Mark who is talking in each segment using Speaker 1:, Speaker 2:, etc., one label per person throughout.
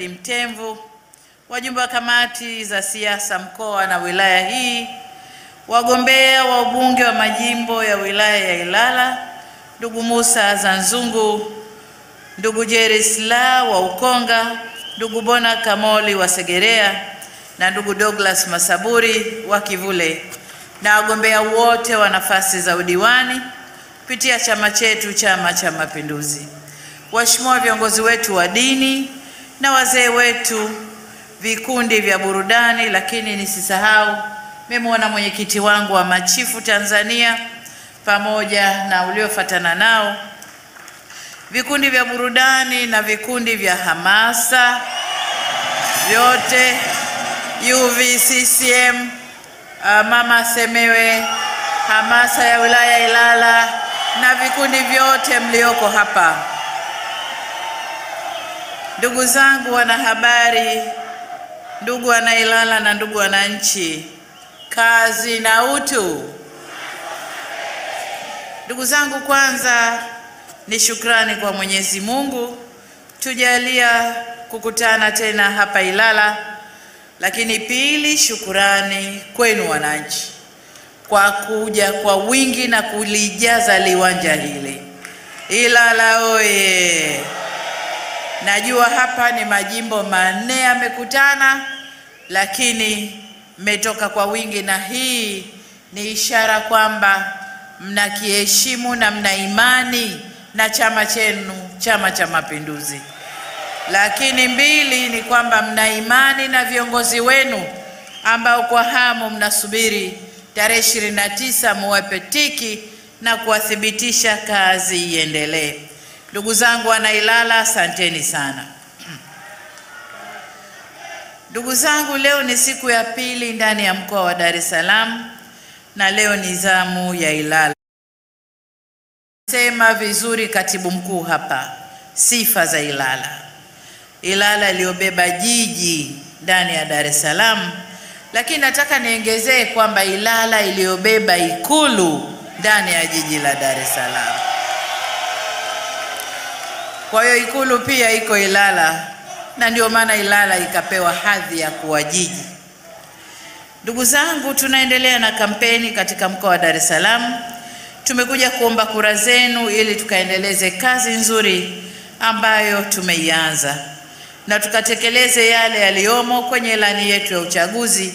Speaker 1: Mtemvu, wajumbe wa kamati za siasa mkoa na wilaya hii, wagombea wa ubunge wa majimbo ya wilaya ya Ilala, ndugu Musa Zanzungu, ndugu Jerry Slaa wa Ukonga, ndugu Bona Kamoli wa Segerea na ndugu Douglas Masaburi wa Kivule, na wagombea wote wa nafasi za udiwani kupitia chama chetu, Chama cha Mapinduzi, waheshimiwa viongozi wetu wa dini na wazee wetu, vikundi vya burudani, lakini nisisahau memwona mwenyekiti wangu wa machifu Tanzania pamoja na uliofuatana nao, vikundi vya burudani na vikundi vya hamasa vyote, UVCCM, Mama Semewe, hamasa ya wilaya Ilala na vikundi vyote mlioko hapa. Ndugu zangu wanahabari, ndugu wana Ilala na ndugu wananchi, kazi na utu. Ndugu zangu, kwanza ni shukrani kwa Mwenyezi Mungu tujalia kukutana tena hapa Ilala, lakini pili shukrani kwenu wananchi kwa kuja kwa wingi na kulijaza liwanja hili. Ilala oye! Najua hapa ni majimbo 4 yamekutana, lakini mmetoka kwa wingi, na hii ni ishara kwamba mnakiheshimu na mna imani na chama chenu, Chama cha Mapinduzi. Lakini mbili ni kwamba mna imani na viongozi wenu ambao kwa hamu mnasubiri tarehe 29 muwape tiki na kuwathibitisha kazi iendelee. Ndugu zangu wana Ilala, asanteni sana. Ndugu zangu, leo ni siku ya pili ndani ya mkoa wa Dar es Salaam na leo ni zamu ya Ilala. Sema vizuri katibu mkuu hapa sifa za Ilala. Ilala iliyobeba jiji ndani ya Dar es Salaam, lakini nataka niongezee kwamba Ilala iliyobeba ikulu ndani ya jiji la Dar es Salaam. Kwa hiyo ikulu pia iko Ilala, na ndio maana Ilala ikapewa hadhi ya kuwa jiji. Ndugu zangu, tunaendelea na kampeni katika mkoa wa Dar es Salaam. Tumekuja kuomba kura zenu ili tukaendeleze kazi nzuri ambayo tumeianza na tukatekeleze yale yaliyomo kwenye ilani yetu ya uchaguzi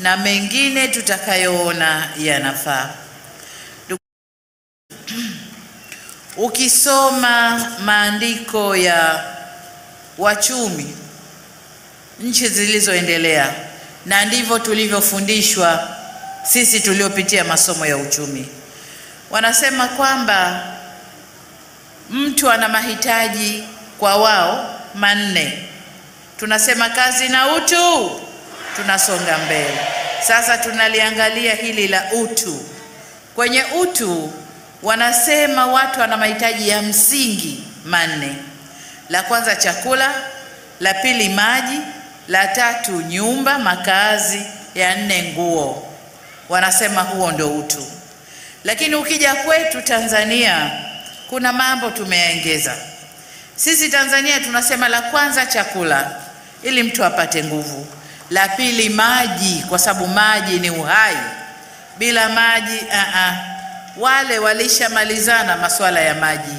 Speaker 1: na mengine tutakayoona yanafaa. Ukisoma maandiko ya wachumi nchi zilizoendelea, na ndivyo tulivyofundishwa sisi tuliopitia masomo ya uchumi, wanasema kwamba mtu ana mahitaji kwa wao 4. Tunasema kazi na utu, tunasonga mbele. Sasa tunaliangalia hili la utu. Kwenye utu wanasema watu wana mahitaji ya msingi 4. La kwanza chakula, la pili maji, la tatu nyumba, makazi, ya 4 nguo. Wanasema huo ndio utu. Lakini ukija kwetu Tanzania kuna mambo tumeyaongeza. Sisi Tanzania tunasema la kwanza chakula ili mtu apate nguvu, la pili maji kwa sababu maji ni uhai. Bila maji wale walishamalizana masuala ya maji,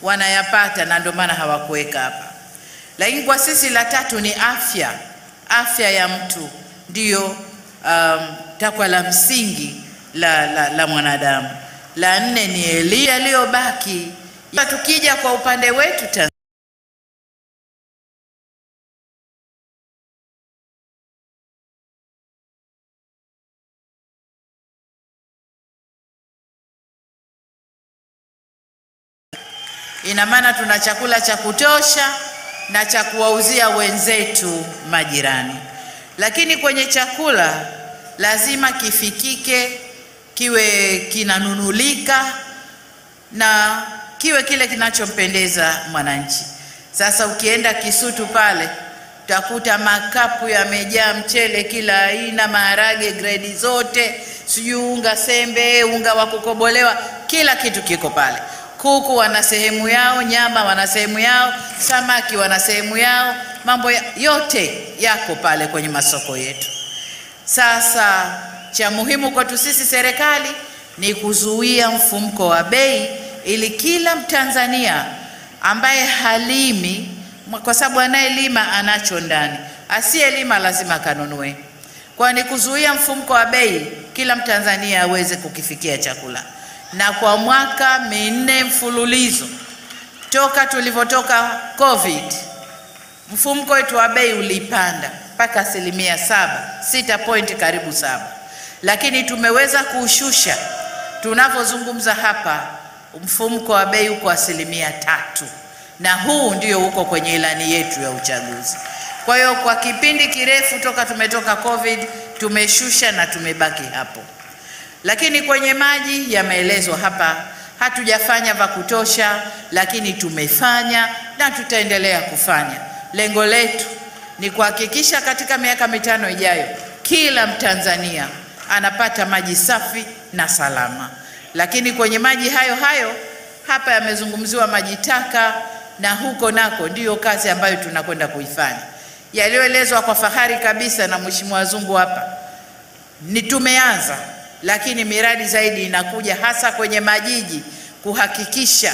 Speaker 1: wanayapata na ndio maana hawakuweka hapa. Lakini kwa sisi la tatu ni afya. Afya ya mtu ndio takwa la msingi la mwanadamu. La 4 ni elimu iliyobaki. Tukija kwa upande wetu ina maana tuna chakula cha kutosha na cha kuwauzia wenzetu majirani. Lakini kwenye chakula lazima kifikike, kiwe kinanunulika na kiwe kile kinachompendeza mwananchi. Sasa ukienda Kisutu pale utakuta makapu yamejaa mchele kila aina, maharage grade zote, sijui unga sembe, unga wa kukobolewa, kila kitu kiko pale. Kuku wana sehemu yao, nyama wana sehemu yao, samaki wana sehemu yao, mambo yote yako pale kwenye masoko yetu. Sasa cha muhimu kwetu sisi serikali ni kuzuia mfumuko wa bei, ili kila Mtanzania ambaye halimi, kwa sababu anayelima anacho ndani, asiyelima lazima kanunue. Kwa ni kuzuia mfumuko wa bei, kila Mtanzania aweze kukifikia chakula. Na kwa mwaka 4 mfululizo toka tulivyotoka COVID, mfumuko wetu wa bei ulipanda mpaka 6 point karibu 7, lakini tumeweza kuushusha. Tunapozungumza hapa mfumuko wa bei uko 3%, na huu ndio uko kwenye ilani yetu ya uchaguzi. Kwa hiyo kwa kipindi kirefu toka tumetoka COVID tumeshusha na tumebaki hapo. Lakini kwenye maji yameelezwa hapa, hatujafanya vya kutosha, lakini tumefanya na tutaendelea kufanya. Lengo letu ni kuhakikisha katika miaka 5 ijayo kila Mtanzania anapata maji safi na salama. Lakini kwenye maji hayo hapa yamezungumziwa maji taka, na huko nako ndiyo kazi ambayo tunakwenda kuifanya. Yaliyoelezwa kwa fahari kabisa na Mheshimiwa Zungu hapa ni tumeanza, lakini miradi zaidi inakuja, hasa kwenye majiji, kuhakikisha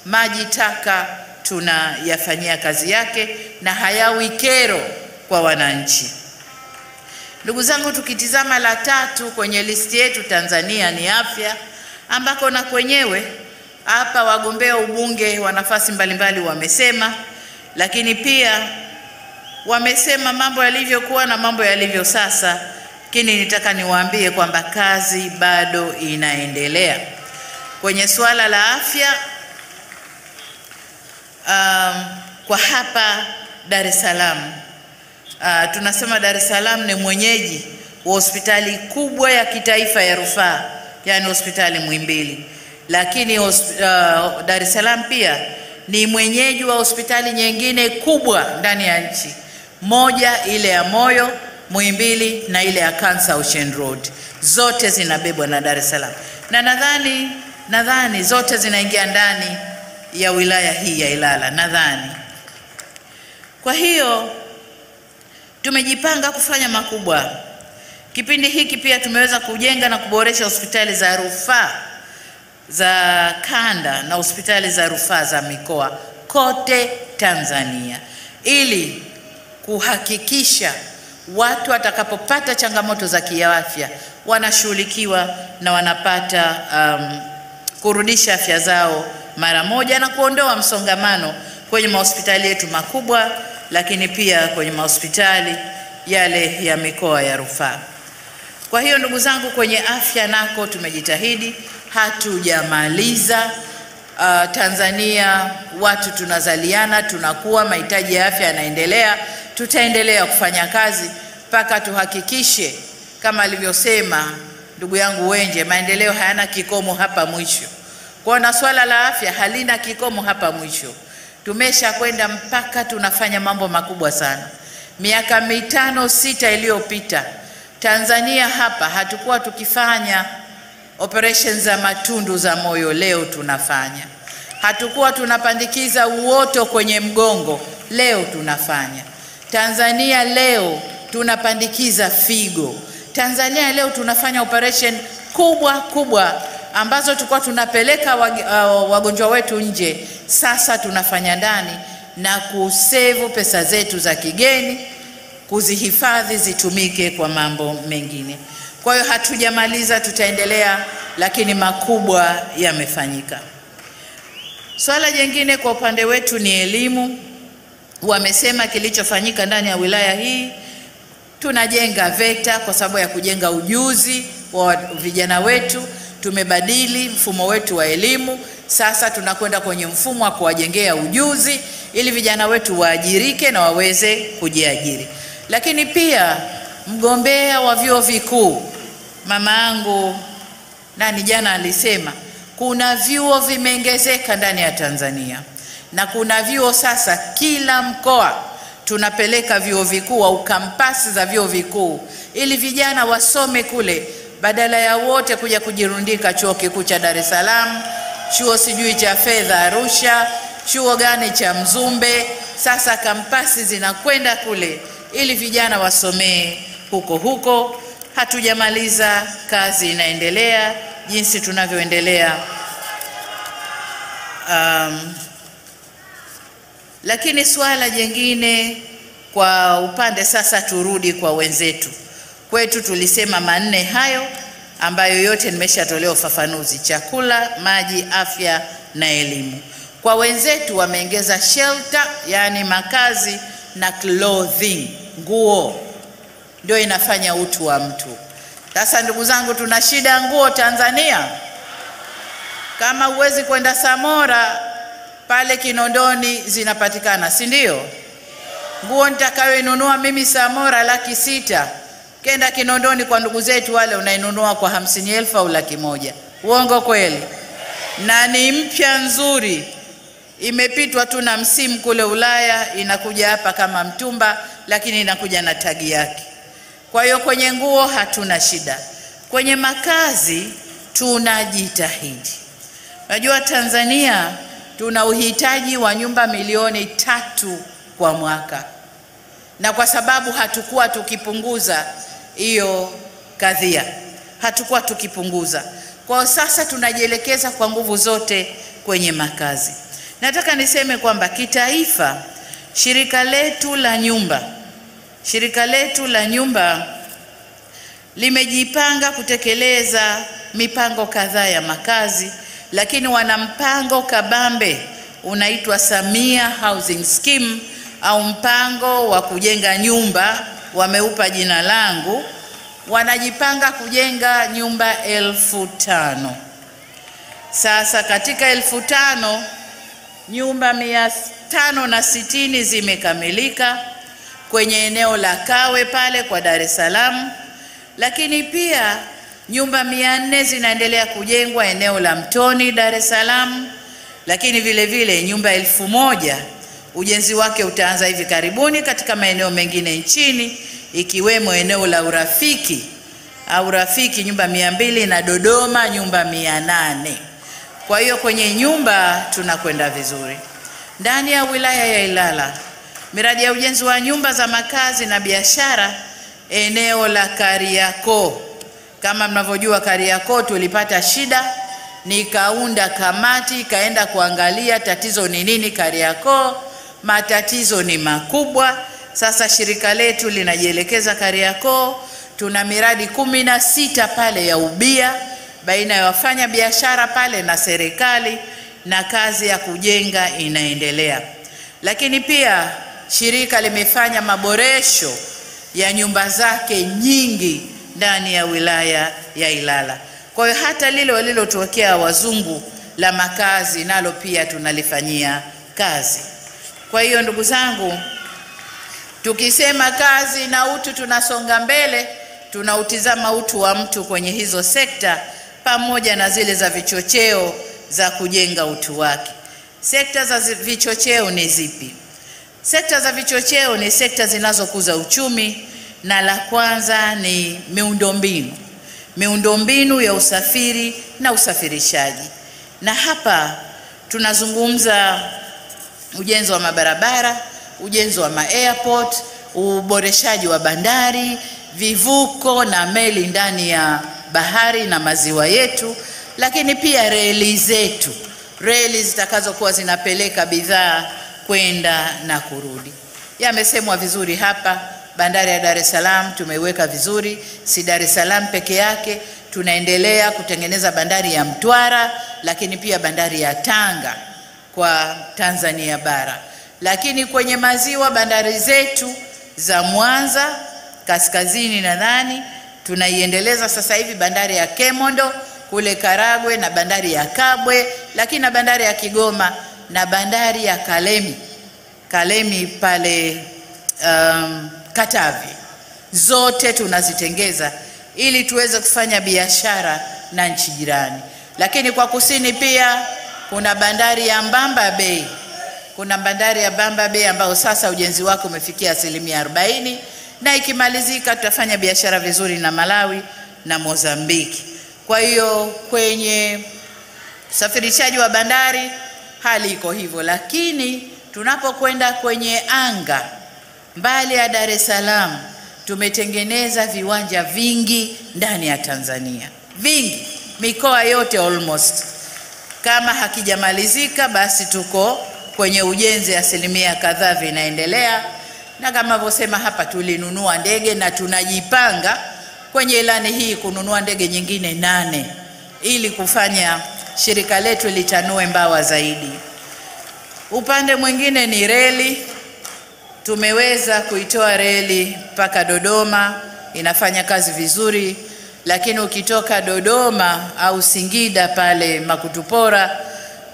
Speaker 1: maji taka tunayafanyia kazi yake na hayawi kero kwa wananchi. Ndugu zangu, tukitizama la 3 kwenye listi yetu Tanzania ni afya, ambako na kwenyewe hapa wagombea ubunge wa nafasi mbalimbali wamesema, lakini pia wamesema mambo yalivyokuwa na mambo yalivyo sasa. Lakini nitaka niwaambie kwamba kazi bado inaendelea kwenye suala la afya. Kwa hapa Dar es Salaam, tunasema Dar es Salaam ni mwenyeji wa hospitali kubwa ya kitaifa ya rufaa, yani hospitali Muhimbili. Lakini Dar es Salaam pia ni mwenyeji wa hospitali nyingine kubwa ndani ya nchi, moja ile ya moyo Muhimbili na ile ya Cancer Ocean Road. Zote zinabebwa na Dar es Salaam, na nadhani zote zinaingia ndani ya wilaya hii ya Ilala nadhani. Kwa hiyo tumejipanga kufanya makubwa. Kipindi hiki pia tumeweza kujenga na kuboresha hospitali za rufaa za kanda na hospitali za rufaa za mikoa kote Tanzania, ili kuhakikisha watu watakapopata changamoto za kiafya wanashughulikiwa na wanapata kurudisha afya zao mara moja, na kuondoa msongamano kwenye mahospitali yetu makubwa, lakini pia kwenye mahospitali yale ya mikoa ya rufaa. Kwa hiyo ndugu zangu, kwenye afya nako tumejitahidi, hatujamaliza. Tanzania watu tunazaliana, tunakuwa, mahitaji ya afya yanaendelea. Tutaendelea kufanya kazi mpaka tuhakikishe kama alivyosema ndugu yangu Wenje, maendeleo hayana kikomo hapa mwisho. Kwa na swala la afya halina kikomo hapa mwisho. Tumesha kwenda mpaka tunafanya mambo makubwa sana. Miaka 5-6 iliyopita Tanzania hapa hatukuwa tukifanya operations za matundu za moyo, leo tunafanya. Hatukuwa tunapandikiza uoto kwenye mgongo, leo tunafanya. Tanzania leo tunapandikiza figo. Tanzania leo tunafanya operation kubwa ambazo tulikuwa tunapeleka wagonjwa wetu nje, sasa tunafanya ndani, na kusevu pesa zetu za kigeni, kuzihifadhi zitumike kwa mambo mengine. Kwa hiyo hatujamaliza, tutaendelea, lakini makubwa yamefanyika. Swala jingine kwa upande wetu ni elimu. Wamesema kilichofanyika ndani ya wilaya hii, tunajenga VETA kwa sababu ya kujenga ujuzi wa vijana wetu. Tumebadili mfumo wetu wa elimu, sasa tunakwenda kwenye mfumo wa kuwajengea ujuzi ili vijana wetu waajirike na waweze kujiajiri. Lakini pia mgombea wa vyuo vikuu, mama yangu jana alisema kuna vyuo vimeongezeka ndani ya Tanzania, na kuna vyuo sasa kila mkoa tunapeleka vyuo vikuu au kampasi za vyuo vikuu, ili vijana wasome kule badala ya wote kuja kujirundika chuo kikuu cha Dar es Salaam, chuo sijui cha fedha Arusha, chuo gani cha Mzumbe. Sasa kampasi zinakwenda kule ili vijana wasomee huko. Hatujamaliza, kazi inaendelea jinsi tunavyoendelea. Lakini swala jingine kwa upande sasa, turudi kwa wenzetu. Kwetu tulisema manne hayo ambayo yote nimeshatolewa ufafanuzi: chakula, maji, afya na elimu. Kwa wenzetu wameongeza shelter, yani makazi, na clothing, nguo. Ndio inafanya utu wa mtu. Sasa ndugu zangu, tuna shida nguo Tanzania. Kama huwezi kwenda Samora, pale Kinondoni zinapatikana, si ndio? Nguo nitakayoinunua mimi Samora 600,000, kenda Kinondoni kwa ndugu zetu wale unainunua kwa 50,000 au 100,000. Uongo kweli? Na ni mpya nzuri, imepitwa tu na msimu kule Ulaya, inakuja hapa kama mtumba, lakini inakuja na tagi yake. Kwa hiyo kwenye nguo hatuna shida. Kwenye makazi tunajitahidi. Unajua Tanzania tuna uhitaji wa nyumba milioni 3 kwa mwaka, na kwa sababu hatukuwa tukipunguza hiyo kadhia, hatukuwa tukipunguza, kwa sasa tunajielekeza kwa nguvu zote kwenye makazi. Nataka niseme kwamba kitaifa, shirika letu la nyumba limejipanga kutekeleza mipango kadhaa ya makazi, lakini wana mpango kabambe unaitwa Samia Housing Scheme, au mpango wa kujenga nyumba, wameupa jina langu. Wanajipanga kujenga nyumba 5,000. Sasa katika 5,000 nyumba 560 zimekamilika kwenye eneo la Kawe pale kwa Dar es Salaam, lakini pia nyumba 400 zinaendelea kujengwa eneo la Mtoni Dar es Salaam, lakini vile vile nyumba 1,000 ujenzi wake utaanza hivi karibuni katika maeneo mengine nchini, ikiwemo eneo la Urafiki nyumba 200 na Dodoma nyumba 800. Kwa hiyo kwenye nyumba tunakwenda vizuri. Ndani ya wilaya ya Ilala, miradi ya ujenzi wa nyumba za makazi na biashara eneo la Kariakoo. Kama mnavyojua Kariakoo tulipata shida, nikaunda kamati kaenda kuangalia tatizo ni nini Kariakoo. Matatizo ni makubwa. Sasa shirika letu linajielekeza Kariakoo. Tuna miradi 16 pale ya ubia baina ya wafanya biashara pale na serikali, na kazi ya kujenga inaendelea. Lakini pia shirika limefanya maboresho ya nyumba zake nyingi ndani ya wilaya ya Ilala. Kwa hiyo hata lile walilotuwekea wazungu la makazi nalo pia tunalifanyia kazi. Kwa hiyo ndugu zangu, tukisema kazi na utu tunasonga mbele, tunautizama utu wa mtu kwenye hizo sekta pamoja na zile za vichocheo za kujenga utu wake. Sekta za vichocheo ni zipi? Sekta za vichocheo ni sekta zinazokuza uchumi, na la kwanza ni miundombinu ya usafiri na usafirishaji. Na hapa tunazungumza ujenzi wa mabarabara, ujenzi wa airport, uboreshaji wa bandari, vivuko na meli ndani ya bahari na maziwa yetu, lakini pia reli zetu, reli zitakazokuwa zinapeleka bidhaa kwenda na kurudi. Yamesemwa vizuri hapa. Bandari ya Dar es Salaam tumeiweka vizuri, si Dar es Salaam peke yake, tunaendelea kutengeneza bandari ya Mtwara, lakini pia bandari ya Tanga kwa Tanzania bara. Lakini kwenye maziwa, bandari zetu za Mwanza kaskazini nadhani tunaiendeleza sasa hivi, bandari ya Kemondo kule Karagwe, na bandari ya Kabwe, lakini na bandari ya Kigoma na bandari ya Kalemi pale Katavi. Zote tunazitengeza ili tuweze kufanya biashara na nchi jirani. Lakini kwa kusini pia kuna bandari ya Mbamba Bay. Kuna bandari ya Mbamba Bay ambao sasa ujenzi wake umefikia 40%, na ikimalizika tutafanya biashara vizuri na Malawi na Mozambiki. Kwa hiyo kwenye Usafirishaji wa bandari hali iko hivyo, lakini tunapokwenda kwenye anga mbali ya Dar es Salaam, tumetengeneza viwanja vingi ndani ya Tanzania, vingi, mikoa yote almost. Kama hakijamalizika basi tuko kwenye ujenzi, asilimia kadhaa vinaendelea, na kama navyosema hapa, tulinunua ndege na tunajipanga kwenye ilani hii kununua ndege nyingine 8 ili kufanya shirika letu litanue mbawa zaidi. Upande mwingine ni reli. Tumeweza kuitoa reli mpaka Dodoma, inafanya kazi vizuri, lakini ukitoka Dodoma au Singida pale Makutupora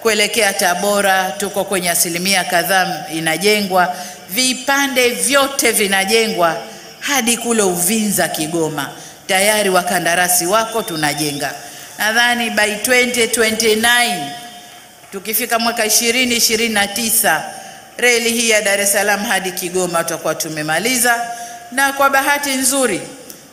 Speaker 1: kuelekea Tabora, tuko kwenye asilimia kadhaa inajengwa, vipande vyote vinajengwa hadi kule Uvinza Kigoma. Tayari wakandarasi wako, tunajenga. Nadhani by 2029 tukifika mwaka 2029 reli hii ya Dar es Salaam hadi Kigoma tutakuwa tumemaliza. Na kwa bahati nzuri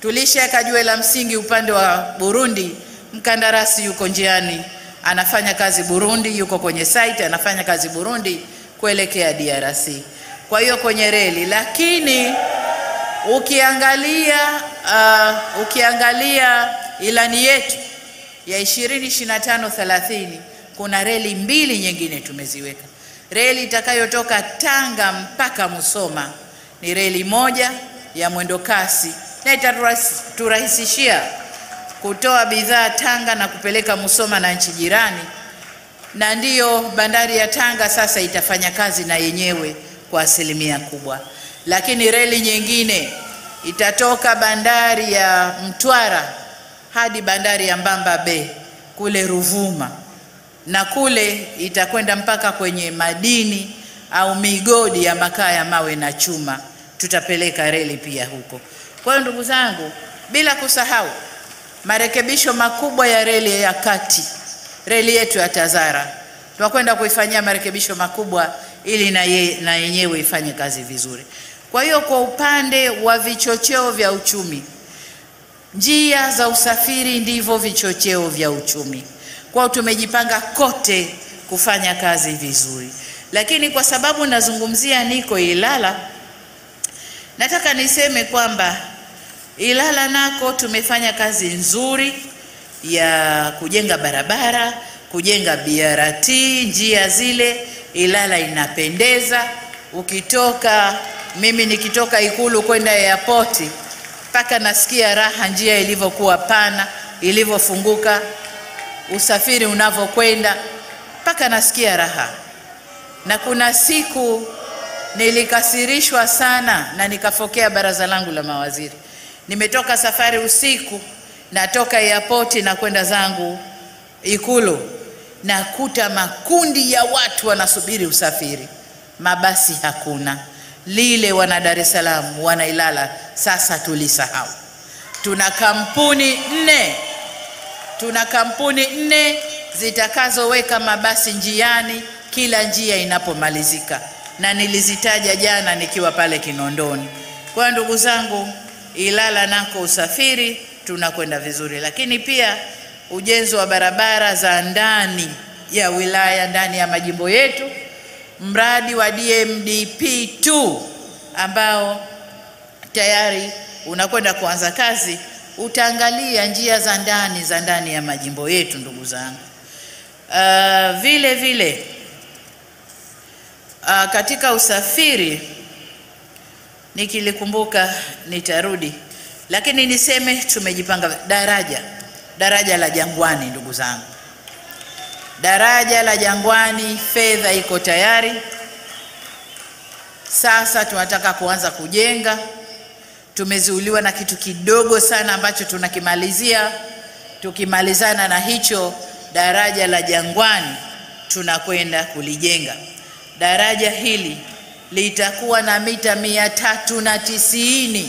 Speaker 1: tulishaweka jiwe la msingi upande wa Burundi. Mkandarasi yuko njiani anafanya kazi Burundi, yuko kwenye site anafanya kazi Burundi kuelekea DRC. Kwa hiyo kwenye reli, lakini ukiangalia ilani yetu ya 2025-30 kuna reli 2 nyingine tumeziweka. Reli itakayotoka Tanga mpaka Musoma ni reli moja ya mwendo kasi, na itaturahisishia kutoa bidhaa Tanga na kupeleka Musoma na nchi jirani. Na ndiyo bandari ya Tanga sasa itafanya kazi na yenyewe kwa asilimia kubwa. Lakini reli nyingine itatoka bandari ya Mtwara hadi bandari ya Mbamba Bay kule Ruvuma, na kule itakwenda mpaka kwenye madini au migodi ya makaa ya mawe na chuma, tutapeleka reli pia huko. Kwa hiyo ndugu zangu, bila kusahau marekebisho makubwa ya reli ya kati, reli yetu ya Tazara tunakwenda kuifanyia marekebisho makubwa ili na yenyewe ifanye kazi vizuri. Kwa hiyo kwa upande wa vichocheo vya uchumi, njia za usafiri ndivyo vichocheo vya uchumi. Kwa tumejipanga kote kufanya kazi vizuri. Lakini kwa sababu nazungumzia niko Ilala, nataka niseme kwamba Ilala nako tumefanya kazi nzuri ya kujenga barabara, kujenga BRT, njia zile Ilala inapendeza. Mimi nikitoka Ikulu kwenda airport mpaka nasikia raha, njia ilivyokuwa pana, ilivyofunguka, usafiri unavyokwenda, mpaka nasikia raha. Na kuna siku nilikasirishwa sana na nikafokea baraza langu la mawaziri. Nimetoka safari usiku, natoka airport na kwenda zangu Ikulu, nakuta makundi ya watu wanasubiri usafiri, mabasi hakuna. Lile wana Dar es Salaam, wana Ilala sasa tulisahau. Tuna kampuni 4 zitakazoweka mabasi njiani kila njia inapomalizika, na nilizitaja jana nikiwa pale Kinondoni. Kwa ndugu zangu, Ilala nako usafiri tunakwenda vizuri. Lakini pia ujenzi wa barabara za ndani ya wilaya, ndani ya majimbo yetu, mradi wa DMDP2 ambao tayari unakwenda kuanza kazi, utaangalia njia za ndani ya majimbo yetu ndugu zangu. Vile vile katika usafiri nikilikumbuka nitarudi, lakini niseme tumejipanga. Daraja la Jangwani ndugu zangu, daraja la Jangwani fedha iko tayari. Sasa tunataka kuanza kujenga. Tumezuiliwa na kitu kidogo sana ambacho tunakimalizia. Tukimalizana na hicho, daraja la Jangwani tunakwenda kulijenga. Daraja hili litakuwa na mita 390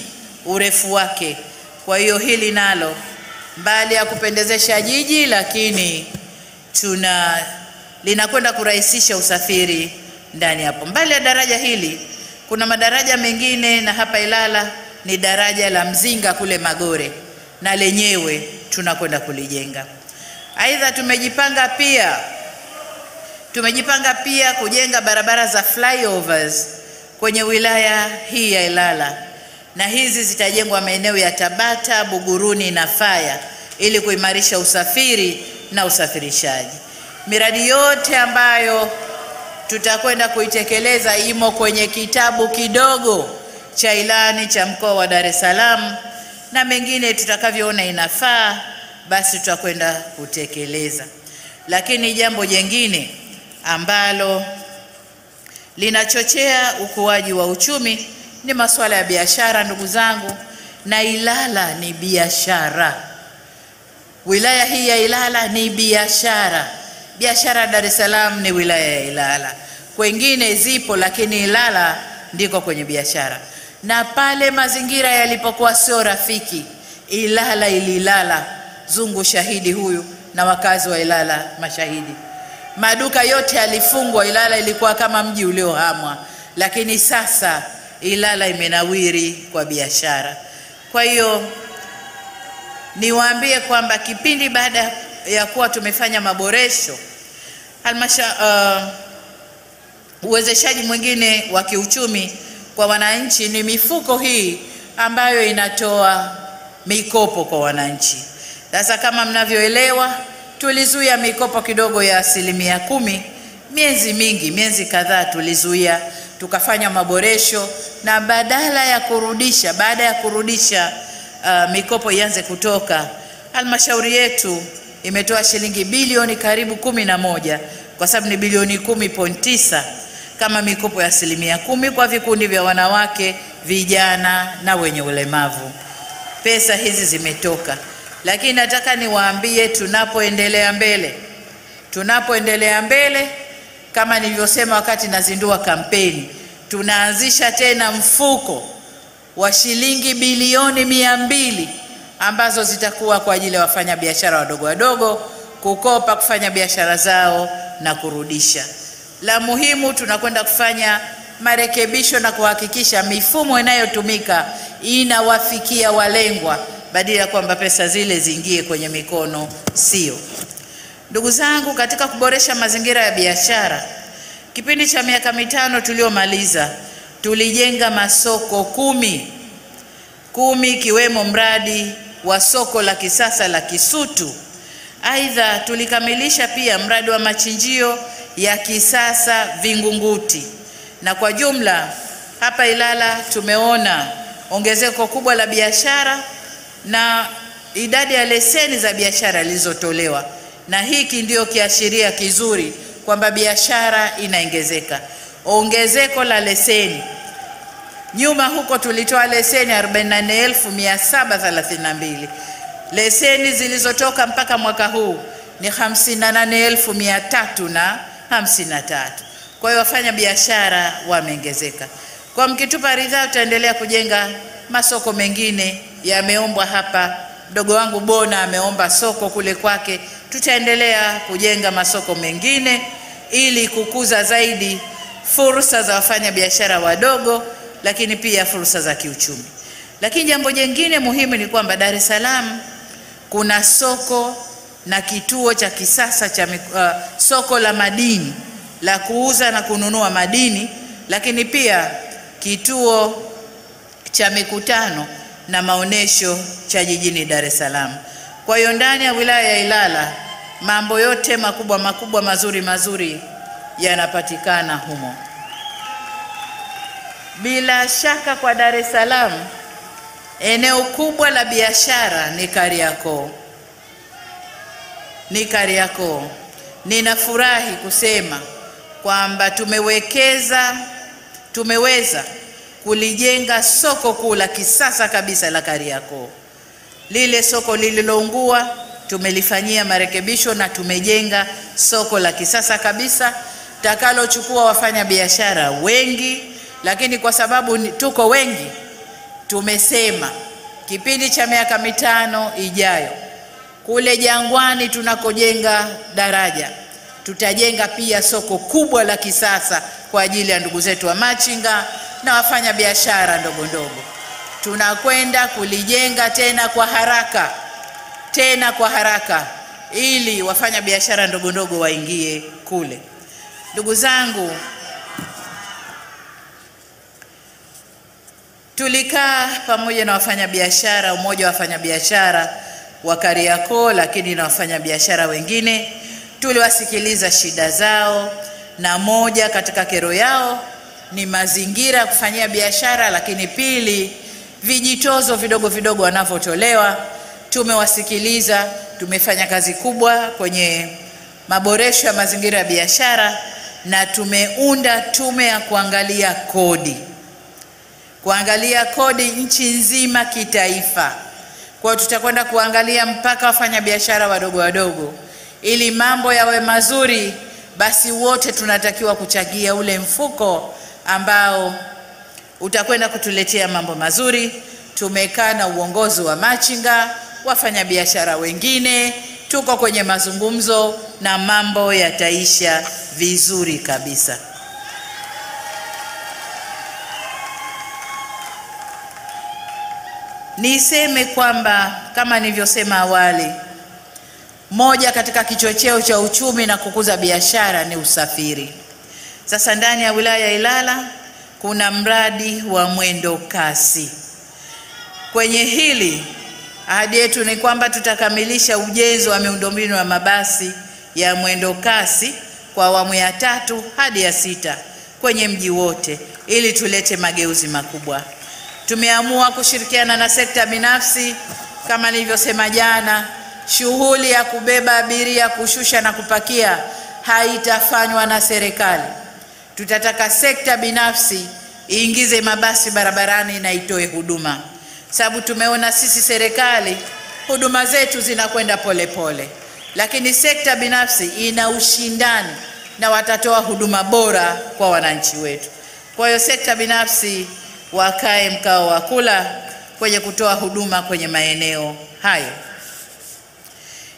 Speaker 1: urefu wake. Kwa hiyo hili nalo mbali ya kupendezesha jiji, lakini linakwenda kurahisisha usafiri ndani hapo. Mbali ya daraja hili kuna madaraja mengine, na hapa Ilala ni daraja la Mzinga kule Magore, na lenyewe tunakwenda kulijenga. Aidha, tumejipanga pia kujenga barabara za flyovers kwenye wilaya hii ya Ilala, na hizi zitajengwa maeneo ya Tabata, Buguruni na Faya ili kuimarisha usafiri na usafirishaji. Miradi yote ambayo tutakwenda kuitekeleza imo kwenye kitabu kidogo cha ilani cha mkoa wa Dar es Salaam, na mengine tutakavyoona inafaa basi tutakwenda kutekeleza. Lakini jambo jingine ambalo linachochea ukuaji wa uchumi ni masuala ya biashara, ndugu zangu, na Ilala ni biashara. Wilaya hii ya Ilala ni biashara. Biashara Dar es Salaam ni wilaya ya Ilala. Kwengine zipo, lakini Ilala ndiko kwenye biashara. Na pale mazingira yalipokuwa sio rafiki, Ilala ililala. Zungu shahidi huyu na wakazi wa Ilala mashahidi. Maduka yote yalifungwa, Ilala ilikuwa kama mji uliohamwa, lakini sasa Ilala imenawiri kwa biashara. Kwa hiyo niwaambie kwamba kipindi baada ya kuwa tumefanya maboresho, uwezeshaji mwingine wa kiuchumi kwa wananchi ni mifuko hii ambayo inatoa mikopo kwa wananchi. Sasa kama mnavyoelewa, tulizuia mikopo kidogo ya 10%, miezi kadhaa tulizuia, tukafanya maboresho, na baada ya kurudisha mikopo ianze kutoka, halmashauri yetu imetoa shilingi bilioni karibu 11, kwa sababu ni bilioni 10.9 kama mikopo ya 10% kwa vikundi vya wanawake, vijana na wenye ulemavu. Pesa hizi zimetoka, lakini nataka niwaambie tunapoendelea mbele kama nilivyosema wakati nazindua kampeni, tunaanzisha tena mfuko wa shilingi bilioni 200 ambazo zitakuwa kwa ajili ya wafanya biashara wadogo kukopa kufanya biashara zao na kurudisha. La muhimu, tunakwenda kufanya marekebisho na kuhakikisha mifumo inayotumika inawafikia walengwa, badala ya kwamba pesa zile ziingie kwenye mikono sio. Ndugu zangu, katika kuboresha mazingira ya biashara, kipindi cha miaka 5 tuliomaliza, tulijenga masoko 10 ikiwemo mradi wa soko la kisasa la Kisutu. Aidha, tulikamilisha pia mradi wa machinjio ya kisasa Vingunguti. Na kwa jumla hapa Ilala tumeona ongezeko kubwa la biashara na idadi ya leseni za biashara zilizotolewa, na hiki ndio kiashiria kizuri kwamba biashara inaongezeka. Ongezeko la leseni, nyuma huko tulitoa leseni 44,732. Leseni zilizotoka mpaka mwaka huu ni 58,353. Kwa hiyo wafanya biashara wameongezeka. Kwa mkitupa ridhaa, tutaendelea kujenga masoko mengine yameombwa hapa. Mdogo wangu Bona ameomba soko kule kwake. Tutaendelea kujenga masoko mengine ili kukuza zaidi fursa za wafanya biashara wadogo, lakini pia fursa za kiuchumi. Lakini jambo jingine muhimu ni kwamba Dar es Salaam kuna soko na kituo cha kisasa cha soko la madini la kuuza na kununua madini, lakini pia kituo cha mikutano na maonesho cha jijini Dar es Salaam. Kwa hiyo ndani ya wilaya ya Ilala mambo yote makubwa mazuri yanapatikana humo. Bila shaka kwa Dar es Salaam eneo kubwa la biashara ni Kariakoo. Ninafurahi kusema kwamba tumeweza kulijenga soko kuu la kisasa kabisa la Kariakoo. Lile soko lililoungua tumelifanyia marekebisho na tumejenga soko la kisasa kabisa takalochukua wafanya biashara wengi, lakini kwa sababu tuko wengi tumesema kipindi cha miaka 5 ijayo kule Jangwani tunakojenga daraja tutajenga pia soko kubwa la kisasa kwa ajili ya ndugu zetu wa machinga na wafanya biashara ndogo. Tunakwenda kulijenga tena kwa haraka ili wafanya biashara ndogo ndogo waingie kule. Ndugu zangu, tulikaa pamoja na wafanyabiashara, umoja wa wafanyabiashara wa Kariakoo, lakini na wafanyabiashara wengine. Tuliwasikiliza shida zao, na moja katika kero yao ni mazingira ya kufanyia biashara, lakini pili, vijitozo vidogo vidogo wanavyotolewa. Tumewasikiliza, tumefanya kazi kubwa kwenye maboresho ya mazingira ya biashara, na tumeunda tume ya kuangalia kodi nchi nzima kitaifa. Kwa tutakwenda kuangalia mpaka wafanya biashara wadogo wadogo, ili mambo yawe mazuri. Basi wote tunatakiwa kuchangia ule mfuko ambao utakwenda kutuletea mambo mazuri. Tumekaa na uongozi wa machinga, wafanya biashara wengine, tuko kwenye mazungumzo na mambo yataisha vizuri kabisa. Niseme kwamba kama nilivyosema awali, moja katika kichocheo cha uchumi na kukuza biashara ni usafiri. Sasa ndani ya wilaya ya Ilala kuna mradi wa mwendo kasi. Kwenye hili ahadi yetu ni kwamba tutakamilisha ujenzi wa miundombinu ya mabasi ya mwendo kasi kwa awamu ya 3 hadi ya 6 kwenye mji wote, ili tulete mageuzi makubwa. Tumeamua kushirikiana na sekta binafsi. Kama nilivyosema jana, shughuli ya kubeba abiria, kushusha na kupakia haitafanywa na serikali. Tutataka sekta binafsi iingize mabasi barabarani na itoe huduma, sababu tumeona sisi serikali huduma zetu zinakwenda polepole, lakini sekta binafsi ina ushindani na watatoa huduma bora kwa wananchi wetu. Kwa hiyo sekta binafsi wakae mkao wa kula kwenye kutoa huduma kwenye maeneo hayo.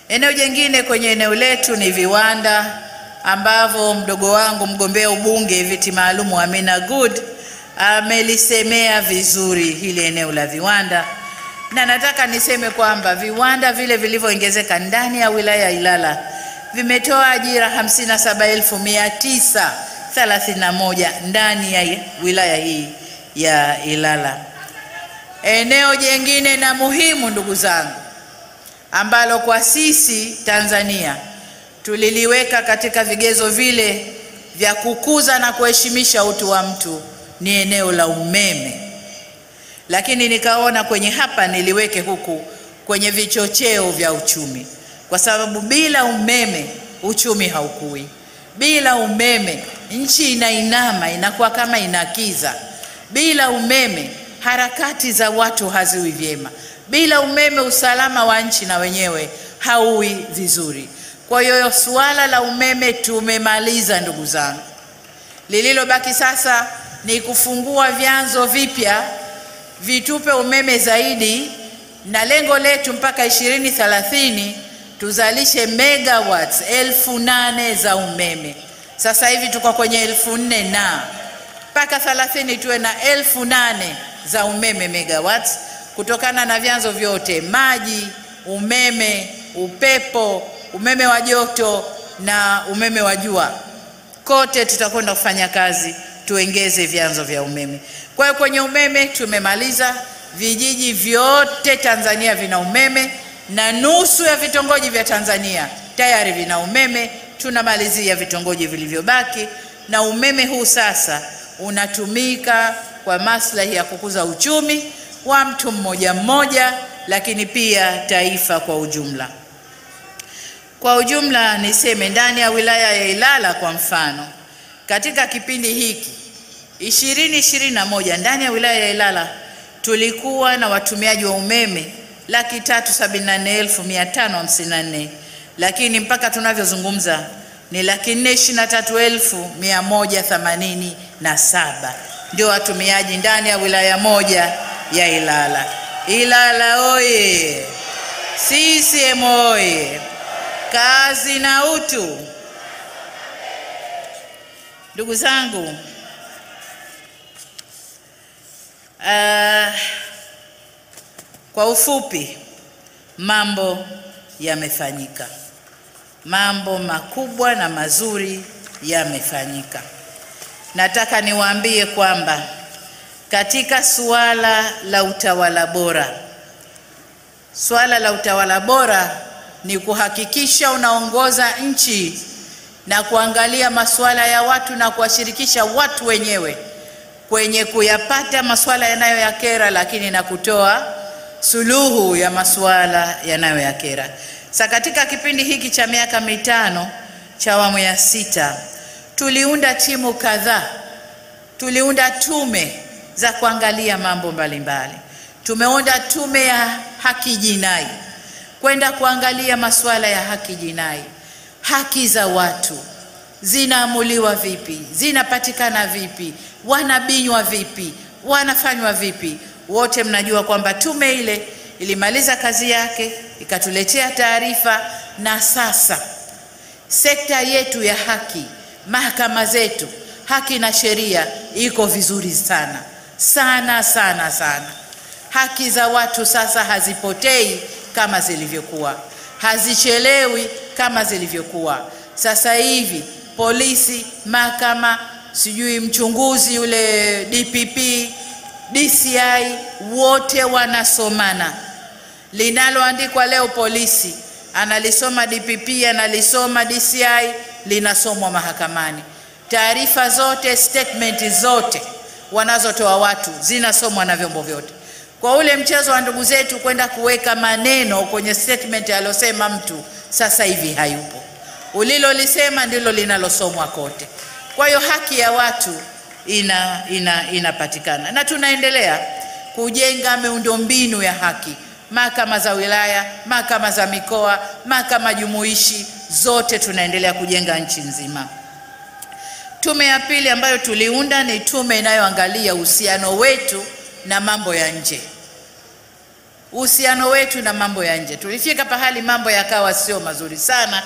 Speaker 1: Eneo jingine kwenye eneo letu ni viwanda, ambavyo mdogo wangu mgombea ubunge viti maalumu Amina Good amelisemea vizuri hili eneo la viwanda. Na nataka niseme kwamba viwanda vile vilivyoongezeka ndani ya wilaya ya Ilala vimetoa ajira 57,931 ndani ya wilaya hii ya Ilala. Eneo jingine na muhimu, ndugu zangu, ambalo kwa sisi Tanzania tuliliweka katika vigezo vile vya kukuza na kuheshimisha utu wa mtu ni eneo la umeme. Lakini nikaona kwenye hapa niliweke huku kwenye vichocheo vya uchumi, kwa sababu bila umeme uchumi haukui. Bila umeme nchi inainama, inakuwa kama inakiza. Bila umeme harakati za watu haziwi vyema. Bila umeme usalama wa nchi na wenyewe hauwi vizuri. Kwa hiyo suala la umeme tumemaliza, ndugu zangu. Lililobaki sasa ni kufungua vyanzo vipya vitupe umeme zaidi, na lengo letu mpaka 2030 tuzalishe megawatts 8,000 za umeme. Sasa hivi tuko kwenye 4,000 na mpaka 30 tuwe na 8,000 za umeme megawatts, kutokana na vyanzo vyote: maji, umeme, upepo, umeme wa joto na umeme wa jua. Kote tutakwenda kufanya kazi tuongeze vyanzo vya umeme. Kwa hiyo kwenye umeme tumemaliza. Vijiji vyote Tanzania vina umeme, na nusu ya vitongoji vya Tanzania tayari vina umeme. Tunamalizia vitongoji vilivyobaki, na umeme huu sasa unatumika kwa maslahi ya kukuza uchumi wa mtu mmoja mmoja, lakini pia taifa kwa ujumla. Kwa ujumla niseme ndani ya wilaya ya Ilala kwa mfano, katika kipindi hiki 2021 ndani ya wilaya ya Ilala tulikuwa na watumiaji wa umeme 374,554, lakini mpaka tunavyozungumza ni 423,187 ndio watumiaji ndani ya wilaya moja ya Ilala. Ilala oye! CCM oye! Kazi na utu. Ndugu zangu, kwa ufupi mambo yamefanyika. mambo makubwa na mazuri yamefanyika. Nataka niwaambie kwamba katika suala la utawala bora ni kuhakikisha unaongoza nchi na kuangalia masuala ya watu na kuwashirikisha watu wenyewe kwenye kuyapata masuala yanayoyakera, lakini na kutoa suluhu ya masuala yanayoyakera. Sasa katika kipindi hiki cha miaka mitano cha awamu ya 6 tuliunda timu kadhaa, tuliunda tume za kuangalia mambo mbalimbali. Tumeunda tume ya haki jinai kwenda kuangalia masuala ya haki jinai. Haki za watu zinaamuliwa vipi, zinapatikana vipi, wanabinywa vipi, wanafanywa vipi. Wote mnajua kwamba tume ile ilimaliza kazi yake, ikatuletea taarifa, na sasa sekta yetu ya haki, mahakama zetu, haki na sheria iko vizuri sana sana sana sana. Haki za watu sasa hazipotei kama zilivyokuwa, hazichelewi kama zilivyokuwa. Sasa hivi polisi, mahakama, sijui mchunguzi yule DPP, DCI, wote wanasomana. Linaloandikwa leo polisi analisoma DPP, analisoma DCI, linasomwa mahakamani. Taarifa zote, statement zote wanazotoa watu zinasomwa na vyombo vyote. Kwa ule mchezo wa ndugu zetu kwenda kuweka maneno kwenye statement aliyosema mtu, sasa hivi hayupo. Ulilolisema ndilo linalosomwa kote. Kwa hiyo haki ya watu inapatikana, na tunaendelea kujenga miundombinu ya haki. Mahakama za wilaya, mahakama za mikoa, mahakama jumuishi, zote tunaendelea kujenga nchi nzima. Tume ya pili ambayo tuliunda ni tume inayoangalia uhusiano wetu na mambo ya nje. Uhusiano wetu na mambo ya nje. Tulifika pahali mambo yakawa sio mazuri sana,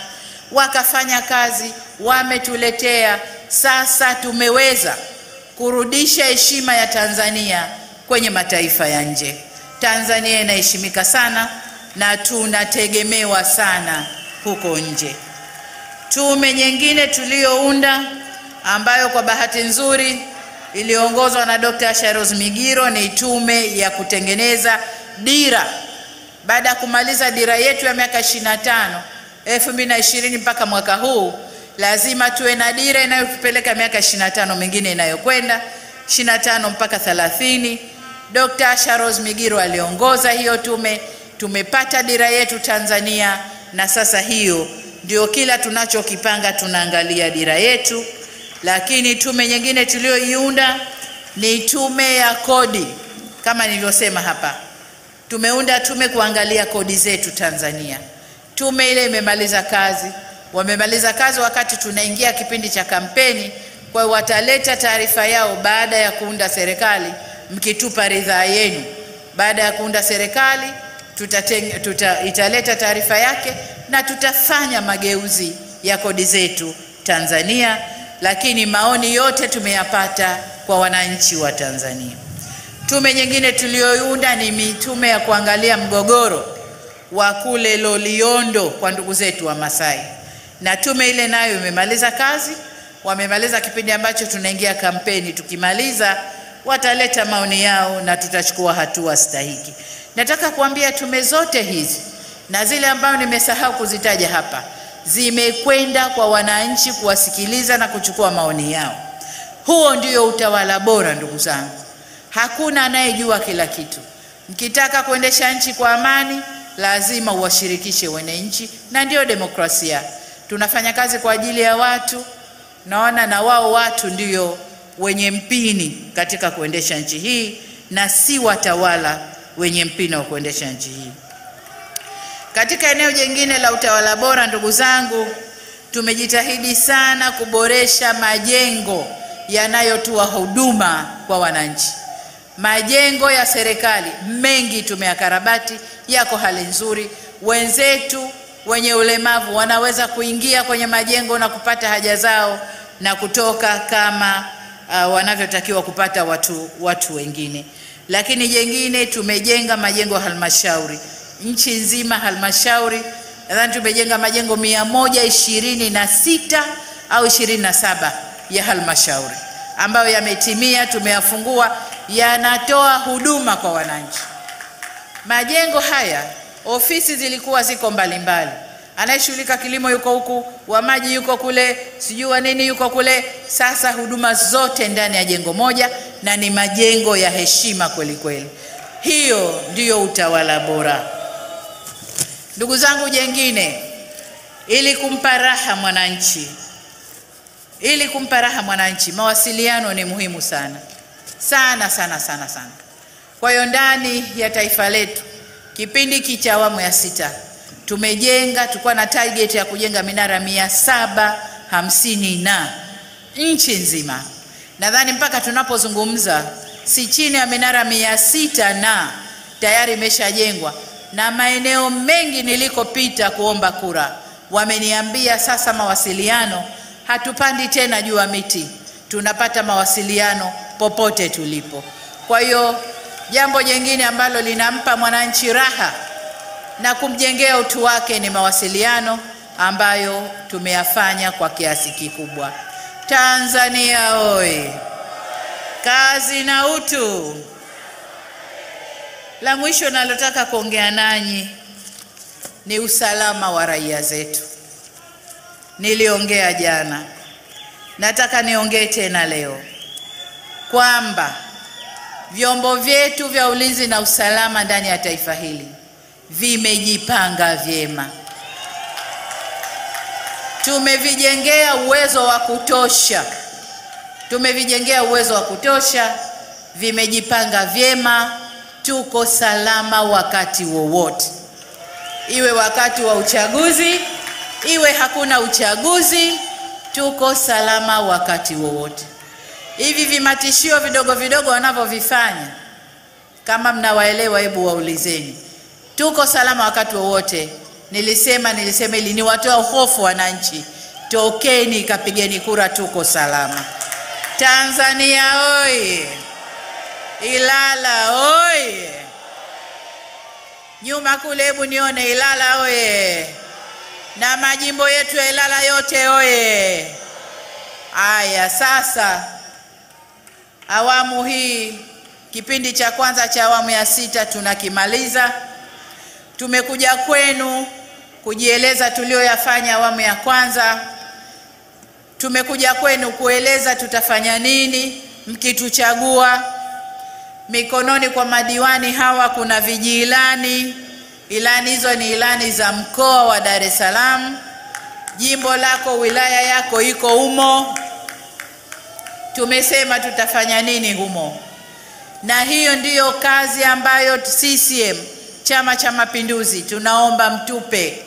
Speaker 1: wakafanya kazi, wametuletea. Sasa tumeweza kurudisha heshima ya Tanzania kwenye mataifa ya nje. Tanzania inaheshimika sana na tunategemewa sana huko nje. Tume nyingine tuliyounda ambayo kwa bahati nzuri iliongozwa na Dr. Asha Rose Migiro ni tume ya kutengeneza dira. Baada ya kumaliza dira yetu ya miaka 25, 2020 mpaka mwaka huu, lazima tuwe na dira inayotupeleka miaka 25 mingine inayokwenda 25 mpaka 30. Dr. Asha Rose Migiro aliongoza hiyo tume. Tumepata dira yetu Tanzania, na sasa hiyo ndio kila tunachokipanga tunaangalia dira yetu. Lakini tume nyingine tuliyoiunda ni tume ya kodi. Kama nilivyosema hapa, tumeunda tume kuangalia kodi zetu Tanzania. Tume ile imemaliza kazi, wamemaliza kazi wakati tunaingia kipindi cha kampeni. Kwa hiyo wataleta taarifa yao baada ya kuunda serikali, mkitupa ridhaa yenu. Baada ya kuunda serikali italeta taarifa yake na tutafanya mageuzi ya kodi zetu Tanzania. Lakini maoni yote tumeyapata kwa wananchi wa Tanzania. Tume nyingine tuliyoiunda ni tume ya kuangalia mgogoro wa kule Loliondo kwa ndugu zetu wa Masai. Na tume ile nayo imemaliza kazi, wamemaliza kipindi ambacho tunaingia kampeni. Tukimaliza wataleta maoni yao na tutachukua hatua stahiki. Nataka kuambia tume zote hizi na zile ambazo nimesahau kuzitaja hapa zimekwenda kwa wananchi kuwasikiliza na kuchukua maoni yao. Huo ndio utawala bora ndugu zangu. Hakuna anayejua kila kitu. Mkitaka kuendesha nchi kwa amani, lazima uwashirikishe wananchi, na ndio demokrasia. Tunafanya kazi kwa ajili ya watu, naona na wao watu ndio wenye mpini katika kuendesha nchi hii, na si watawala wenye mpini wa kuendesha nchi hii. Katika eneo jingine la utawala bora ndugu zangu, tumejitahidi sana kuboresha majengo yanayotoa huduma kwa wananchi. Majengo ya serikali mengi tumeyakarabati, yako hali nzuri. Wenzetu wenye ulemavu wanaweza kuingia kwenye majengo na kupata haja zao na kutoka kama wanavyotakiwa kupata watu wengine. Lakini jengine, tumejenga majengo halmashauri nchi nzima. Halmashauri Nadhani tumejenga majengo 126 au 27 ya halmashauri ambayo yametimia, tumeyafungua, yanatoa huduma kwa wananchi. Majengo haya, ofisi zilikuwa ziko mbalimbali. Anayeshughulika kilimo yuko huku, wa maji yuko kule, sijui nini yuko kule. Sasa huduma zote ndani ya jengo moja, na ni majengo ya heshima kweli kweli. Hiyo ndiyo utawala bora. Ndugu zangu, jengine, ili kumpa raha mwananchi, mawasiliano ni muhimu sana. Sana sana sana sana. Kwa hiyo ndani ya taifa letu, kipindi cha awamu ya 6, tumejenga, tulikuwa na target ya kujenga minara 750 na nchi nzima. Nadhani mpaka tunapozungumza si chini ya minara 600 na tayari imeshajengwa. Na maeneo mengi nilikopita kuomba kura, wameniambia sasa mawasiliano, hatupandi tena juu ya miti, tunapata mawasiliano popote tulipo. Kwa hiyo jambo jingine ambalo linampa mwananchi raha na kumjengea utu wake ni mawasiliano ambayo tumeyafanya kwa kiasi kikubwa. Tanzania oye! Kazi na utu. La mwisho nalotaka kuongea nanyi ni usalama wa raia zetu. Niliongea jana, nataka niongee tena leo kwamba vyombo vyetu vya ulinzi na usalama ndani ya taifa hili vimejipanga vyema. Tumevijengea uwezo wa kutosha, vimejipanga vyema, tuko salama wakati wowote. Iwe wakati wa uchaguzi, iwe hakuna uchaguzi, tuko salama wakati wowote. Hivi vimatishio vidogo vidogo wanavyovifanya, kama mnawaelewa, hebu waulizeni. Tuko salama wakati wowote. Nilisema ili ni watoa hofu wananchi. Tokeni kapigeni kura, tuko salama. Tanzania oye! Ilala oye! Nyuma kule, hebu nione Ilala oye! Na majimbo yetu ya Ilala yote oye! Aya, sasa awamu hii, kipindi cha kwanza cha awamu ya 6 tunakimaliza. Tumekuja kwenu kujieleza tulioyafanya awamu ya kwanza. Tumekuja kwenu kueleza tutafanya nini mkituchagua. Mikononi kwa madiwani hawa kuna vijilani. Ilani hizo ni ilani za mkoa wa Dar es Salaam. Jimbo lako, wilaya yako iko humo. Tumesema tutafanya nini humo. Na hiyo ndiyo kazi ambayo CCM, Chama cha Mapinduzi, tunaomba mtupe.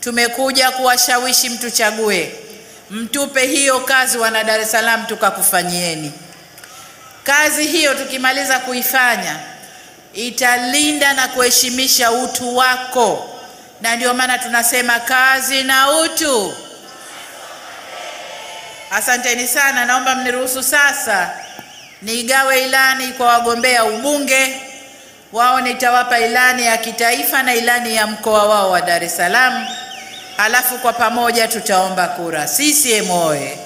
Speaker 1: Tumekuja kuwashawishi mtuchague. Mtupe hiyo kazi, wana Dar es Salaam, tukakufanyieni. Kazi hiyo tukimaliza kuifanya, italinda na kuheshimisha utu wako. Na ndio maana tunasema kazi na utu. Asanteni sana. Naomba mniruhusu sasa nigawe ilani kwa wagombea ubunge. Wao nitawapa ilani ya kitaifa na ilani ya mkoa wao wa Dar es Salaam. Halafu kwa pamoja tutaomba kura. CCM oye!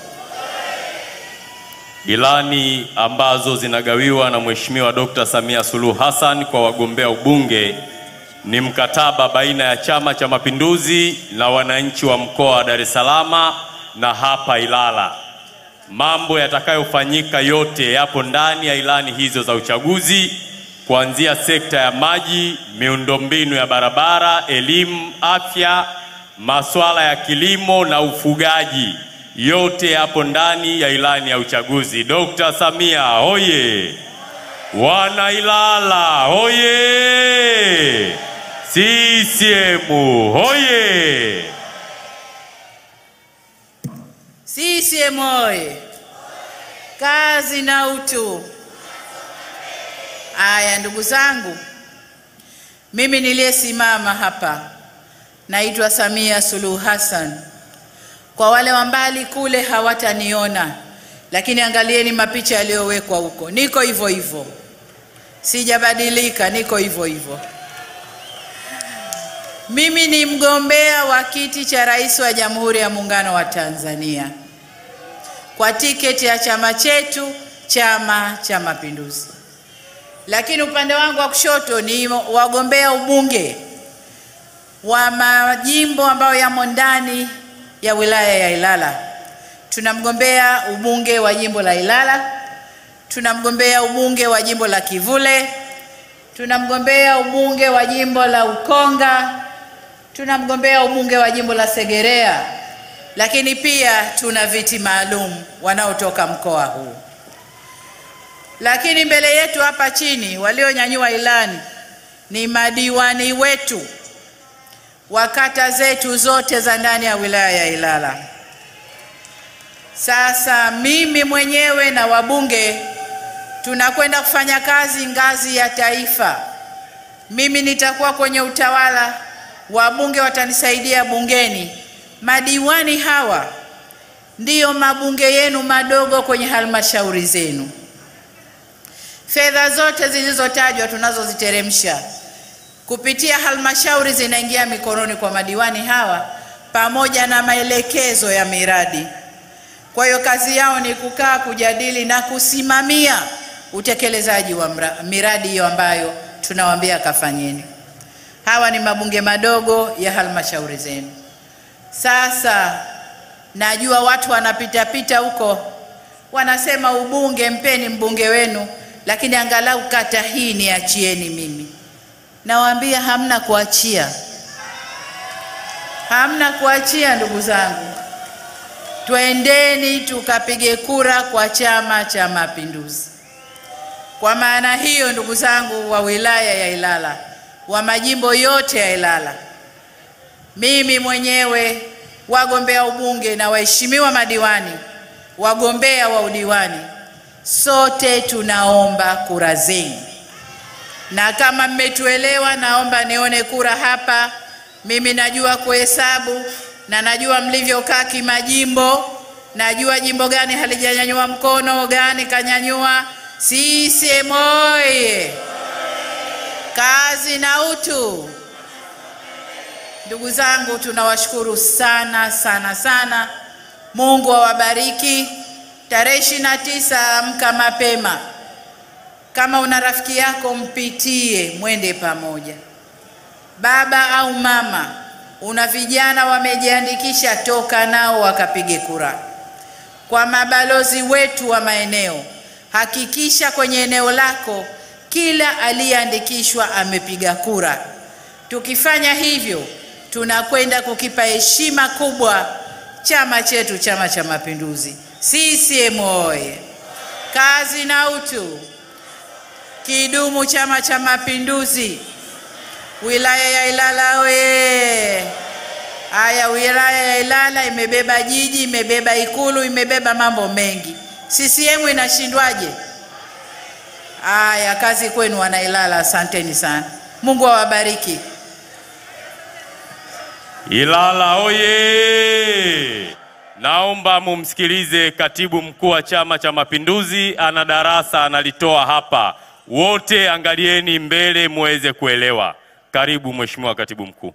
Speaker 2: Ilani ambazo zinagawiwa na Mheshimiwa Dr. Samia Suluhu Hassan kwa wagombea ubunge ni mkataba baina ya Chama cha Mapinduzi na wananchi wa mkoa wa Dar es Salaam na hapa Ilala. Mambo yatakayofanyika yote yapo ndani ya ilani hizo za uchaguzi, kuanzia sekta ya maji, miundombinu ya barabara, elimu, afya, masuala ya kilimo na ufugaji. Yote yapo ndani ya ilani ya uchaguzi. Dr. Samia hoye! Wana Ilala hoye! CCM hoye!
Speaker 1: CCM oye! Kazi na utu. Aya, ndugu zangu, mimi niliyesimama hapa naitwa Samia Suluhu Hassan. Kwa wale wa mbali kule hawataniona, lakini angalieni mapicha yaliyowekwa huko. Niko hivyo hivyo, sijabadilika, niko hivyo hivyo. Mimi ni mgombea wa kiti cha rais wa Jamhuri ya Muungano wa Tanzania kwa tiketi ya chama chetu, Chama cha Mapinduzi. Lakini upande wangu wa kushoto ni wagombea ubunge wa majimbo ambayo yamo ndani ya wilaya ya Ilala. Tunamgombea ubunge wa jimbo la Ilala, tunamgombea ubunge wa jimbo la Kivule, tunamgombea ubunge wa jimbo la Ukonga, tunamgombea ubunge wa jimbo la Segerea, lakini pia tuna viti maalum wanaotoka mkoa huu. Lakini mbele yetu hapa chini walionyanyua ilani ni madiwani wetu wa kata zetu zote za ndani ya wilaya ya Ilala. Sasa mimi mwenyewe na wabunge tunakwenda kufanya kazi ngazi ya taifa. Mimi nitakuwa kwenye utawala, wabunge watanisaidia bungeni. Madiwani hawa ndiyo mabunge yenu madogo kwenye halmashauri zenu. Fedha zote zilizotajwa tunazoziteremsha kupitia halmashauri zinaingia mikononi kwa madiwani hawa pamoja na maelekezo ya miradi. Kwa hiyo kazi yao ni kukaa, kujadili na kusimamia utekelezaji wa miradi hiyo ambayo tunawaambia kafanyeni. Hawa ni mabunge madogo ya halmashauri zenu. Sasa najua watu wanapita huko wanasema ubunge, mpeni mbunge wenu, lakini angalau kata hii niachieni mimi. Nawaambia hamna kuachia. Hamna kuachia ndugu zangu. Twendeni tukapige kura kwa Chama cha Mapinduzi. Kwa maana hiyo ndugu zangu wa wilaya ya Ilala, wa majimbo yote ya Ilala, mimi mwenyewe, wagombea ubunge na waheshimiwa madiwani, wagombea wa udiwani, sote tunaomba kura zenu. Na kama mmetuelewa, naomba nione kura hapa. Mimi najua kuhesabu na najua mlivyokaa kimajimbo. Najua jimbo gani halijanyanyua mkono, gani kanyanyua. CCM oye! Kazi na utu. Ndugu zangu, tunawashukuru sana. Mungu awabariki. Tarehe 29 amka mapema. Kama una rafiki yako mpitie, mwende pamoja. Baba au mama, una vijana wamejiandikisha, toka nao wakapige kura. Kwa mabalozi wetu wa maeneo, hakikisha kwenye eneo lako kila aliyeandikishwa amepiga kura. Tukifanya hivyo, tunakwenda kukipa heshima kubwa chama chetu, Chama cha Mapinduzi. CCM oye! Kazi na utu. Kidumu Chama cha Mapinduzi. Wilaya ya Ilala oye! Haya, wilaya ya Ilala imebeba jiji, imebeba Ikulu, imebeba mambo mengi. CCM inashindwaje? Haya, kazi kwenu wana Ilala, asanteni sana. Mungu awabariki.
Speaker 2: Ilala oye! Naomba mumsikilize katibu mkuu wa Chama cha Mapinduzi, ana darasa analitoa hapa. Wote angalieni mbele muweze kuelewa. Karibu Mheshimiwa Katibu Mkuu.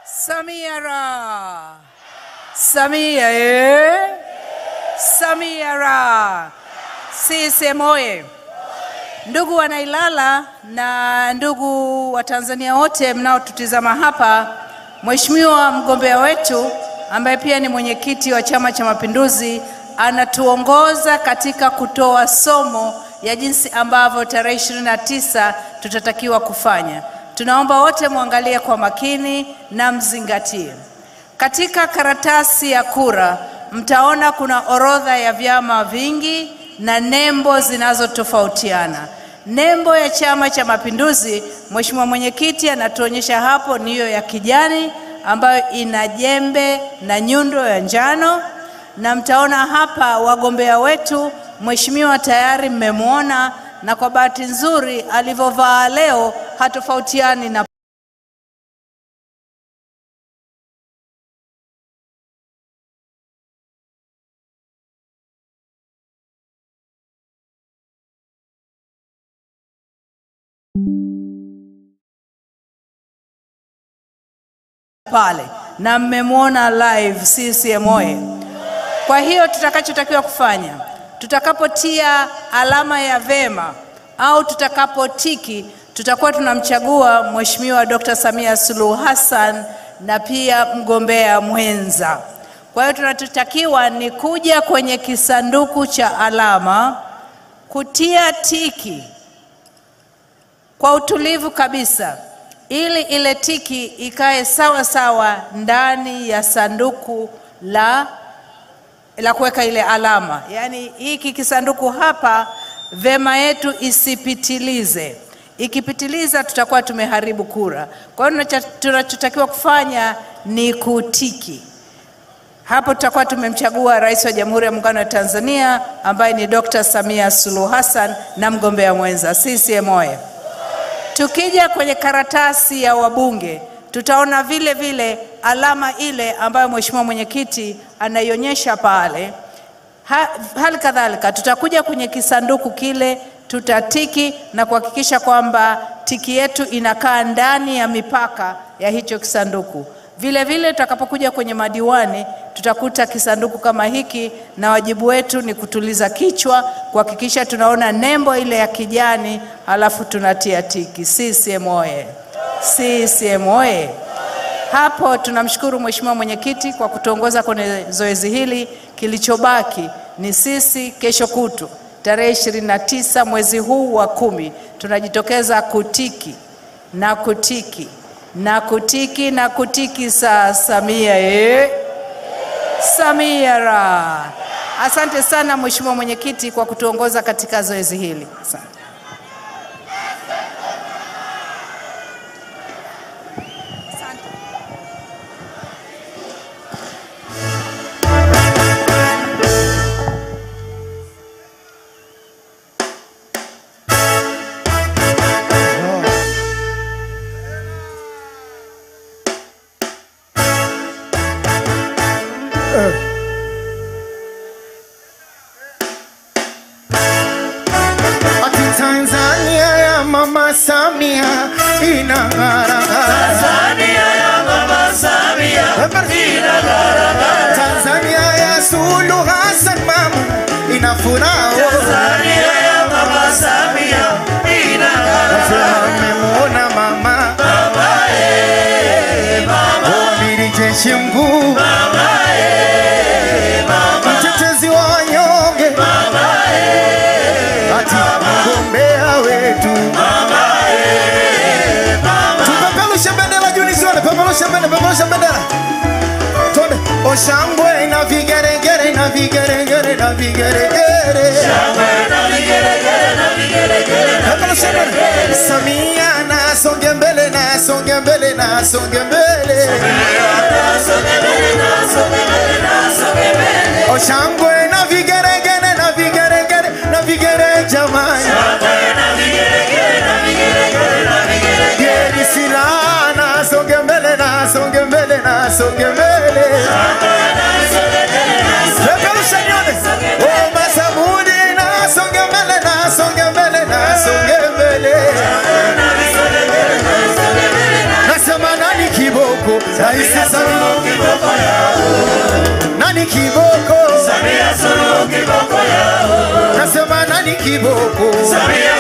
Speaker 3: Samia ra! Samia Samia ra! CCM oye! Ndugu wana Ilala na ndugu wa Tanzania wote mnaotutizama hapa, Mheshimiwa mgombea wetu ambaye pia ni mwenyekiti wa Chama cha Mapinduzi anatuongoza katika kutoa somo ya jinsi ambavyo tarehe 29 tutatakiwa kufanya. Tunaomba wote muangalie kwa makini na mzingatie. Katika karatasi ya kura mtaona kuna orodha ya vyama vingi na nembo zinazotofautiana. Nembo ya Chama cha Mapinduzi, Mheshimiwa mwenyekiti anatuonyesha hapo, ni hiyo ya kijani ambayo ina jembe na nyundo ya njano. Na mtaona hapa wagombea wetu, Mheshimiwa tayari mmemwona na kwa bahati nzuri alivyovaa leo hatofautiani na pale na mmemwona live CCM oye. Kwa hiyo tutakachotakiwa kufanya, tutakapotia alama ya vema au tutakapotiki, tutakuwa tunamchagua Mheshimiwa Dr. Samia Suluhu Hassan na pia mgombea mwenza. Kwa hiyo tunatakiwa ni kuja kwenye kisanduku cha alama, kutia tiki kwa utulivu kabisa, ili ile tiki ikae sawa sawa ndani ya sanduku la kuweka ile alama. Yaani hiki kisanduku hapa vema yetu isipitilize. Ikipitiliza tutakuwa tumeharibu kura. Kwa hiyo tunachotakiwa kufanya ni kutiki. Hapo tutakuwa tumemchagua Rais wa Jamhuri ya Muungano wa Tanzania ambaye ni Dr. Samia Suluhu Hassan na mgombea mwenza. CCM oye. Tukija kwenye karatasi ya wabunge, tutaona vile vile alama ile ambayo Mheshimiwa Mwenyekiti anaionyesha pale. Hali kadhalika tutakuja kwenye kisanduku kile, tutatiki na kuhakikisha kwamba tiki yetu inakaa ndani ya mipaka ya hicho kisanduku. Vile vile tutakapokuja kwenye madiwani, tutakuta kisanduku kama hiki, na wajibu wetu ni kutuliza kichwa, kuhakikisha tunaona nembo ile ya kijani, halafu tunatia tiki. CCM oye. CCM oye. Hapo tunamshukuru Mheshimiwa Mwenyekiti kwa kutuongoza kwenye zoezi hili. Kilichobaki ni sisi kesho kutu tarehe 29 mwezi huu wa 10 tunajitokeza kutiki na kutiki na kutiki na kutiki. Samia Samia ra. Asante sana Mheshimiwa Mwenyekiti kwa kutuongoza katika zoezi hili. Asante.
Speaker 4: Tanzania ya Mama Samia inang'ara.
Speaker 5: Tanzania ya Mama Samia inang'ara.
Speaker 4: Tanzania ya Suluhu Hassan mama ina furaha.
Speaker 5: Tanzania ya Mama Samia inang'ara.
Speaker 4: Mmemwona mama,
Speaker 5: mama
Speaker 4: Amiri Jeshi Mkuu,
Speaker 5: mama
Speaker 4: mtetezi wa wanyonge,
Speaker 5: mama
Speaker 4: ati mgombea wetu
Speaker 5: mama.
Speaker 4: Tupeperushe bendera juu nisione, peperusha bendera. Twende oshangwe na vigeregere na vigeregere na vigeregere.
Speaker 5: Shangwe na vigeregere na vigeregere na vigeregere.
Speaker 4: Samia na songe mbele na songe mbele na songe mbele.
Speaker 5: Songe mbele na songe mbele na songe mbele.
Speaker 4: Oshangwe na vigeregere na vigeregere na vigere jamani.
Speaker 5: Shangwe na vigeregere na vigeregere na vigeregere.
Speaker 4: Geri sila na songe mbele na songe mbele na songe mbele. Peperusha nione. Oh Masamudi na songe mbele na songe mbele na songe mbele. Nasema nani kiboko? Rais Samia
Speaker 5: Kiboko yao.
Speaker 4: nani kiboko?
Speaker 5: Samia Suluhu kiboko yao.
Speaker 4: Nasema nani kiboko?
Speaker 5: Samia